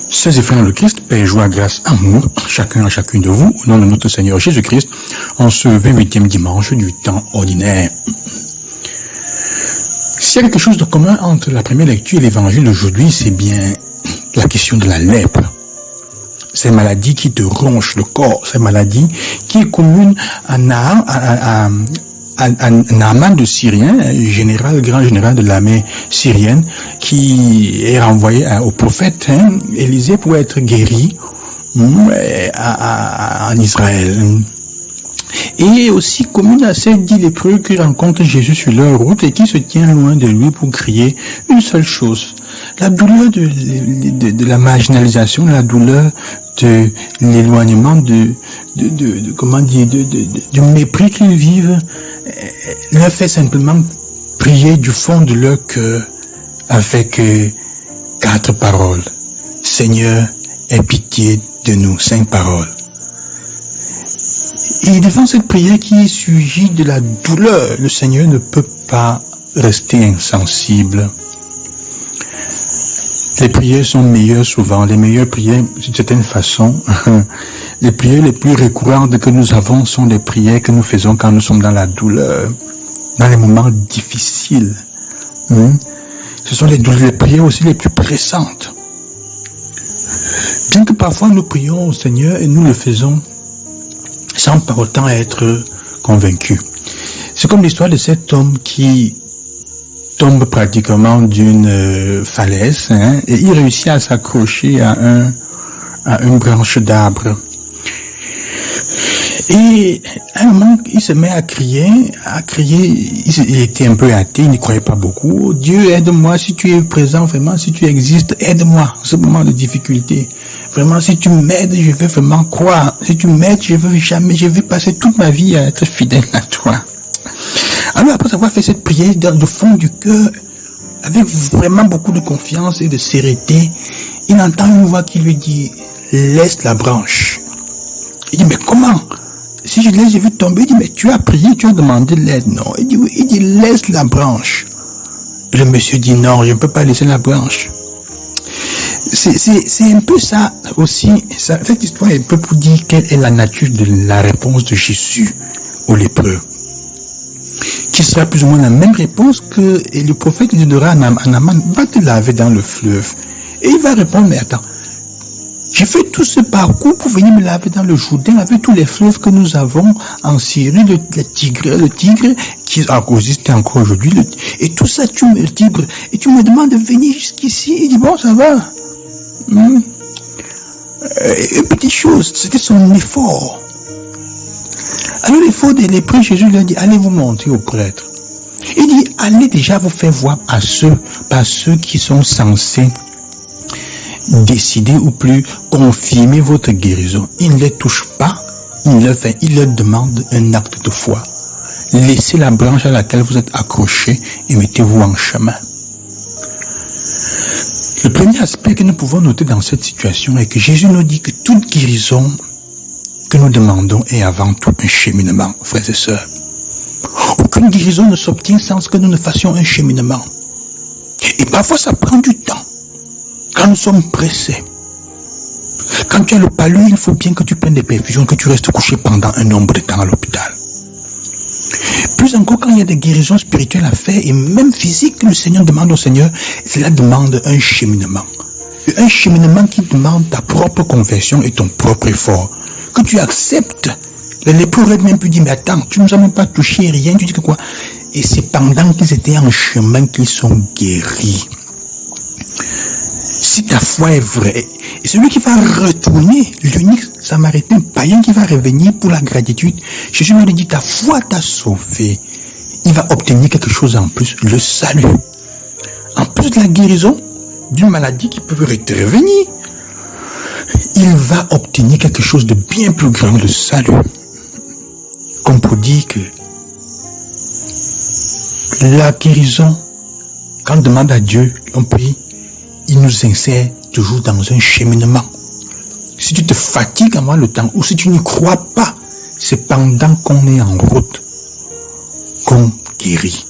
Chers et frères dans le Christ, paix, joie, grâce, amour, chacun à chacune de vous, au nom de notre Seigneur Jésus-Christ, en ce 28e dimanche du temps ordinaire. S'il y a quelque chose de commun entre la première lecture et l'évangile d'aujourd'hui, c'est bien la question de la lèpre. Cette maladie qui te ronge le corps, cette maladie qui est commune à Naaman de Syrien, grand général de l'armée syrienne, qui est renvoyé au prophète Élisée pour être guéri en Israël. Et aussi commune à ces 10 lépreux qui rencontrent Jésus sur leur route et qui se tient loin de lui pour crier une seule chose. La douleur de la marginalisation, la douleur de l'éloignement, du mépris qu'ils vivent, leur fait simplement prier du fond de leur cœur avec 4 paroles. Seigneur, aie pitié de nous, 5 paroles. Et devant cette prière qui surgit de la douleur, le Seigneur ne peut pas rester insensible. Les prières sont meilleures souvent, les meilleures prières d'une certaine façon. Les prières les plus récurrentes que nous avons sont les prières que nous faisons quand nous sommes dans la douleur, dans les moments difficiles. Ce sont les prières aussi les plus pressantes. Bien que parfois nous prions au Seigneur et nous le faisons sans pour autant être convaincus. C'est comme l'histoire de cet homme qui tombe pratiquement d'une falaise et il réussit à s'accrocher à une branche d'arbre. Et à un moment, il se met à crier, il était un peu athée, il n'y croyait pas beaucoup. Dieu, aide-moi, si tu es présent vraiment, si tu existes, aide-moi, en ce moment de difficulté. Vraiment, si tu m'aides, je vais vraiment croire. Si tu m'aides, je vais passer toute ma vie à être fidèle à toi. Alors, après avoir fait cette prière dans le fond du cœur, avec vraiment beaucoup de confiance et de sérénité, il entend une voix qui lui dit, laisse la branche. Il dit, mais comment? Si je laisse, je vais tomber. Il dit, mais tu as prié, tu as demandé l'aide. Non. Il dit, oui. Il dit, laisse la branche. Le monsieur dit, non, je ne peux pas laisser la branche. C'est un peu ça aussi. Cette histoire est un peu pour dire quelle est la nature de la réponse de Jésus aux lépreux. Qui sera plus ou moins la même réponse que le prophète lui donnera à Naaman, va te laver dans le fleuve. Et il va répondre, mais attends, j'ai fait tout ce parcours pour venir me laver dans le Jourdain avec tous les fleuves que nous avons en Syrie, le tigre qui existe encore aujourd'hui, et tout ça, le tigre, et tu me demandes de venir jusqu'ici. Il dit, bon, ça va. Une petite chose, c'était son effort. Alors l'effort des lépreux, Jésus leur dit, allez vous montrer au prêtre. Il dit, allez déjà vous faire voir par ceux qui sont censés décider ou plus confirmer votre guérison. Il ne les touche pas, il leur demande un acte de foi. Laissez la branche à laquelle vous êtes accroché et mettez-vous en chemin. Le premier aspect que nous pouvons noter dans cette situation est que Jésus nous dit que toute guérison que nous demandons est avant tout un cheminement, frères et sœurs. Aucune guérison ne s'obtient sans que nous ne fassions un cheminement. Et parfois ça prend du temps. Quand nous sommes pressés, quand tu as le palu, il faut bien que tu prennes des perfusions, que tu restes couché pendant un nombre de temps à l'hôpital. Plus encore quand il y a des guérisons spirituelles à faire et même physiques que le Seigneur demande au Seigneur, cela demande un cheminement. Un cheminement qui demande ta propre conversion et ton propre effort. Que tu acceptes. Les lépreux auraient même pu dire, mais attends, tu ne nous as même pas touché, rien, tu dis que quoi? Et c'est pendant qu'ils étaient en chemin qu'ils sont guéris. Si ta foi est vraie, et celui qui va retourner, l'unique samaritain païen qui va revenir pour la gratitude, Jésus lui dit, ta foi t'a sauvé. Il va obtenir quelque chose en plus, le salut. En plus de la guérison d'une maladie qui peut revenir, il va obtenir quelque chose de bien plus grand, le salut. Comme pour dire que la guérison, quand on demande à Dieu, on prie, il nous insère toujours dans un cheminement. Si tu te fatigues avant le temps, ou si tu n'y crois pas, c'est pendant qu'on est en route qu'on guérit.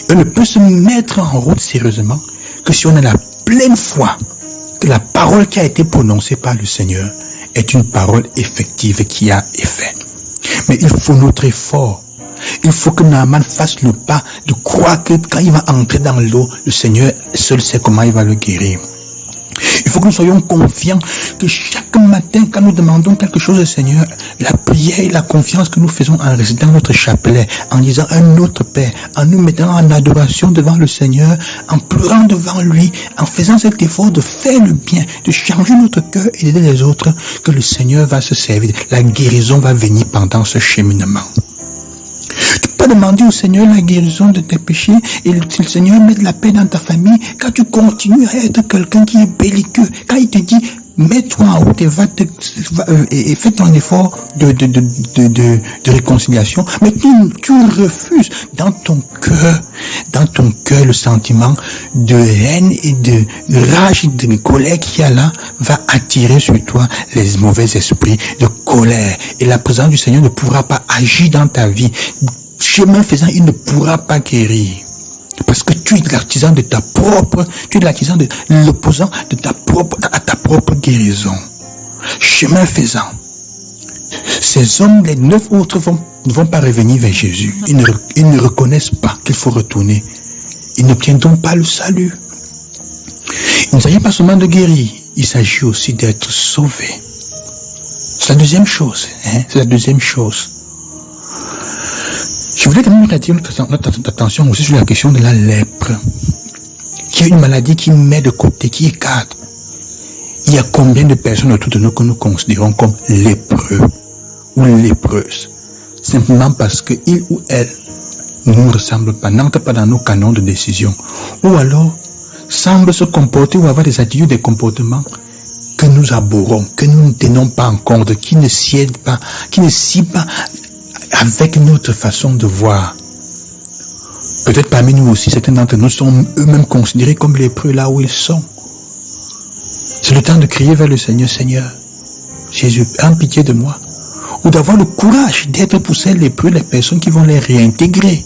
Et on ne peut se mettre en route sérieusement que si on a la pleine foi que la parole qui a été prononcée par le Seigneur est une parole effective qui a effet. Mais il faut notre effort. Il faut que Naaman fasse le pas de croire que quand il va entrer dans l'eau, le Seigneur seul sait comment il va le guérir. Il faut que nous soyons confiants que chaque matin, quand nous demandons quelque chose au Seigneur, la prière et la confiance que nous faisons en récitant notre chapelet, en disant un autre Père, en nous mettant en adoration devant le Seigneur, en pleurant devant lui, en faisant cet effort de faire le bien, de changer notre cœur et d'aider les autres, que le Seigneur va se servir. La guérison va venir pendant ce cheminement. Tu peux demander au Seigneur la guérison de tes péchés et le Seigneur met de la paix dans ta famille quand tu continues à être quelqu'un qui est belliqueux. Quand il te dit mets-toi en route et fais ton effort de réconciliation, mais tu refuses dans ton cœur le sentiment de haine et de rage et de colère qui est là va attirer sur toi les mauvais esprits de colère et la présence du Seigneur ne pourra pas agir dans ta vie. Chemin faisant, il ne pourra pas guérir. Parce que tu es l'artisan de ta propre, tu es l'artisan de l'opposant de ta propre guérison. Chemin faisant. Ces hommes, les 9 autres ne vont pas revenir vers Jésus. Ils ne reconnaissent pas qu'il faut retourner. Ils n'obtiendront pas le salut. Il ne s'agit pas seulement de guérir, il s'agit aussi d'être sauvé. C'est la deuxième chose. C'est la deuxième chose. Je voulais quand même attirer notre attention aussi sur la question de la lèpre, qui est une maladie qui met de côté, qui écarte. Il y a combien de personnes autour de nous que nous considérons comme lépreux ou lépreuses, simplement parce qu'il ou elle ne nous ressemble pas, n'entre pas dans nos canons de décision, ou alors semble se comporter ou avoir des attitudes, des comportements que nous abhorrons, que nous ne tenons pas en compte, qui ne siedent pas, qui ne scient pas avec notre façon de voir. Peut-être parmi nous aussi, certains d'entre nous sont eux-mêmes considérés comme lépreux là où ils sont. C'est le temps de crier vers le Seigneur, Seigneur, Jésus, aie pitié de moi. Ou d'avoir le courage d'être pour ces lépreux, les personnes qui vont les réintégrer.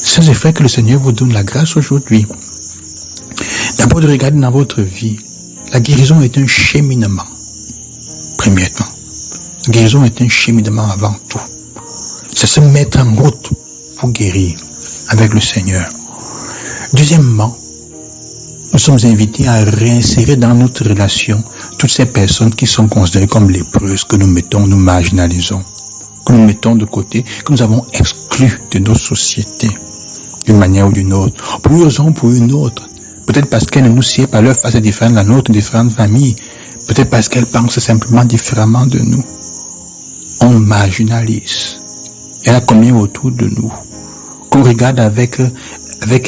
Sœurs et frères, que le Seigneur vous donne la grâce aujourd'hui. D'abord de regarder dans votre vie, la guérison est un cheminement. Premièrement. La guérison est un cheminement avant tout. C'est se mettre en route pour guérir avec le Seigneur. Deuxièmement, nous sommes invités à réinsérer dans notre relation toutes ces personnes qui sont considérées comme lépreuses, que nous marginalisons, que nous mettons de côté, que nous avons exclues de nos sociétés, d'une manière ou d'une autre, pour une raison ou pour une autre. Peut-être parce qu'elles ne nous sied pas, leur face est différente de la nôtre, différentes familles. Peut-être parce qu'elles pensent simplement différemment de nous. On marginalise. Il y en a combien autour de nous qu'on regarde avec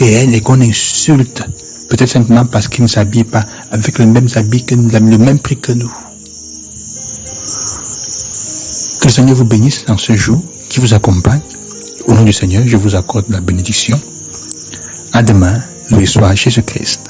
haine et qu'on insulte, peut-être simplement parce qu'ils ne s'habillent pas avec les mêmes habits, le même prix que nous. Que le Seigneur vous bénisse dans ce jour qui vous accompagne. Au nom du Seigneur, je vous accorde la bénédiction. À demain, loué soit Jésus-Christ.